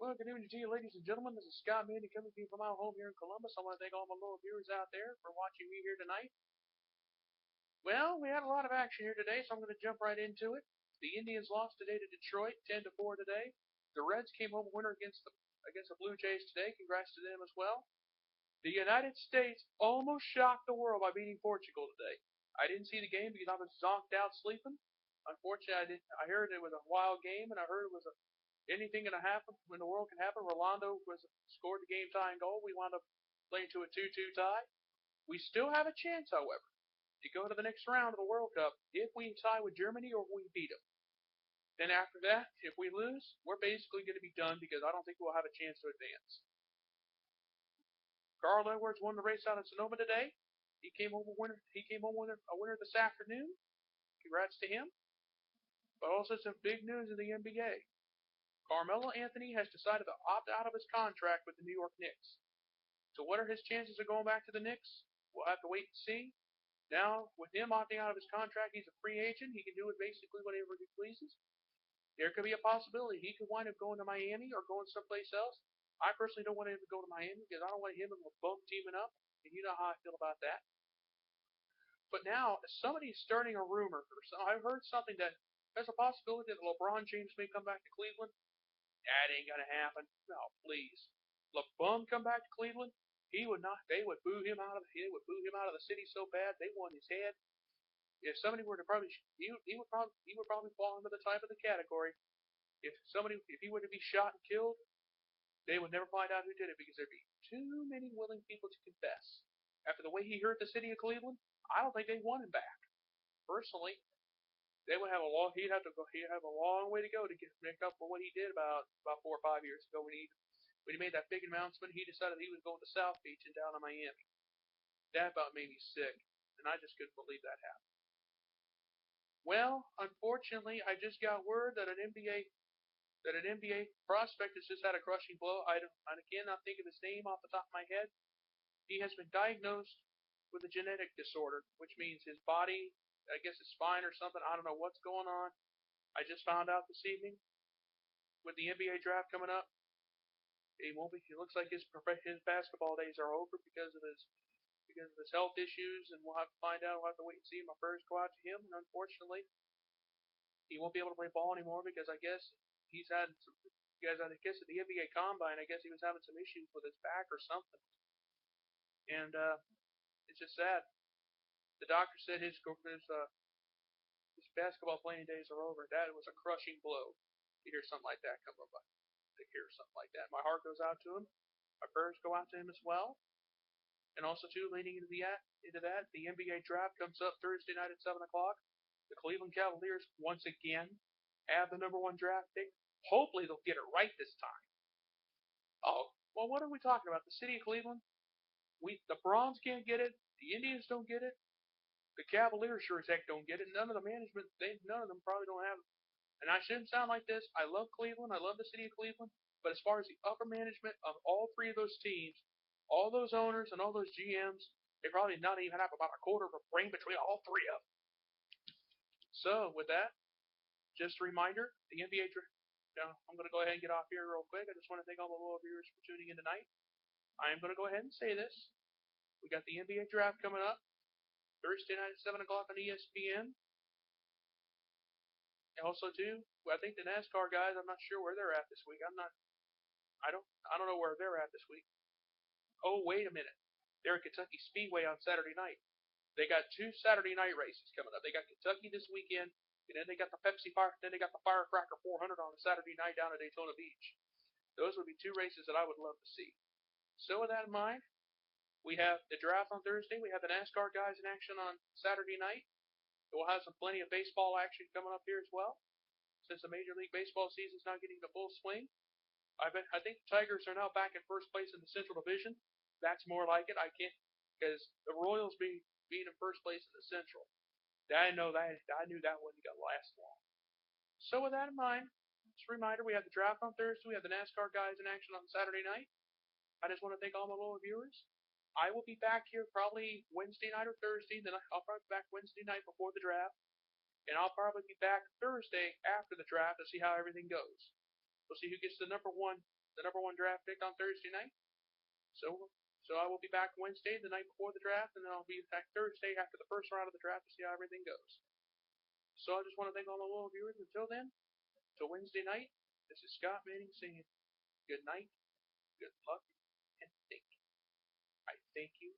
Well, good evening to you, ladies and gentlemen. This is Scott Mandy coming to you from my home here in Columbus. I want to thank all my loyal viewers out there for watching me here tonight. Well, we had a lot of action here today, so I'm going to jump right into it. The Indians lost today to Detroit, 10-4 today. The Reds came home winner against the Blue Jays today. Congrats to them as well. The United States almost shocked the world by beating Portugal today. I didn't see the game because I was zonked out sleeping. Unfortunately, I heard it was a wild game, and I heard it was anything can happen when the world can happen. Rolando scored the game tying goal. We wound up playing to a 2-2 tie. We still have a chance, however, to go to the next round of the World Cup if we tie with Germany or if we beat them. Then after that, if we lose, we're basically going to be done because I don't think we'll have a chance to advance. Carl Edwards won the race out in Sonoma today. He came home a winner. A winner this afternoon. Congrats to him. But also some big news in the NBA. Carmelo Anthony has decided to opt out of his contract with the New York Knicks. So what are his chances of going back to the Knicks? We'll have to wait and see. Now, with him opting out of his contract, he's a free agent. He can do it basically whatever he pleases. There could be a possibility he could wind up going to Miami or going someplace else. I personally don't want him to go to Miami because I don't want him and LeBron teaming up, and you know how I feel about that. But now, somebody's starting a rumor, I've heard something that there's a possibility that LeBron James may come back to Cleveland. That ain't gonna happen. No, please. LeBron come back to Cleveland? He would not. They would boo him out of. They would boo him out of the city so bad they want his head. If somebody were to probably, he would probably fall into the type of the category. If he were to be shot and killed, they would never find out who did it because there'd be too many willing people to confess. After the way he hurt the city of Cleveland, I don't think they want him back. Personally, they would have a long. He'd have a long way to go to make up for what he did about 4 or 5 years ago when he made that big announcement. He decided he was going to South Beach and down to Miami. That about made me sick, and I just couldn't believe that happened. Well, unfortunately, I just got word that an NBA prospect has just had a crushing blow. I cannot think of his name off the top of my head. He has been diagnosed with a genetic disorder, which means his body, I guess his spine or something. I don't know what's going on. I just found out this evening with the NBA draft coming up. It looks like his basketball days are over because of his health issues, and we'll have to find out. We'll have to wait and see. My prayers go out to him, and unfortunately, he won't be able to play ball anymore because I guess he's had some. Because I guess at the NBA Combine, I guess he was having some issues with his back or something, and it's just sad. The doctor said his basketball playing days are over. That was a crushing blow to hear something like that come about. To hear something like that, my heart goes out to him. My prayers go out to him as well. And also, too, leading into that, the NBA draft comes up Thursday night at 7 o'clock. The Cleveland Cavaliers, once again, have the number 1 draft pick. Hopefully, they'll get it right this time. Oh, well, what are we talking about? The city of Cleveland? The Browns can't get it. The Indians don't get it. The Cavaliers sure as heck don't get it. None of the management, none of them probably don't have it. And I shouldn't sound like this. I love Cleveland. I love the city of Cleveland. But as far as the upper management of all 3 of those teams, all those owners and all those GMs, they probably not even have about a quarter of a brain between all 3 of them. So with that, just a reminder, the NBA draft. Now, I'm going to go ahead and get off here real quick. I just want to thank all the loyal viewers for tuning in tonight. I am going to go ahead and say this. We got the NBA draft coming up Thursday night at 7 o'clock on ESPN. And also, too, I think the NASCAR guys, I'm not sure where they're at this week. I don't know where they're at this week. Oh, wait a minute. They're at Kentucky Speedway on Saturday night. They got 2 Saturday night races coming up. They got Kentucky this weekend, and then they got the Firecracker 400 on Saturday night down at Daytona Beach. Those would be 2 races that I would love to see. So with that in mind, we have the draft on Thursday. We have the NASCAR guys in action on Saturday night. We'll have plenty of baseball action coming up here as well, since the Major League Baseball season is now getting the full swing. I think the Tigers are now back in first place in the Central Division. That's more like it. I can't, because the Royals being in first place in the Central. I knew that wasn't gonna last long. So with that in mind, just a reminder: we have the draft on Thursday. We have the NASCAR guys in action on Saturday night. I just want to thank all my loyal viewers. I will be back here probably Wednesday night or Thursday. Then I'll probably be back Wednesday night before the draft, and I'll probably be back Thursday after the draft to see how everything goes. We'll see who gets the number 1 the number one draft pick on Thursday night. So I will be back Wednesday, the night before the draft, and then I'll be back Thursday after the first round of the draft to see how everything goes. So I just want to thank all my loyal viewers. Until then, till Wednesday night, this is Scott Manning saying good night, good luck, and thank you. I thank you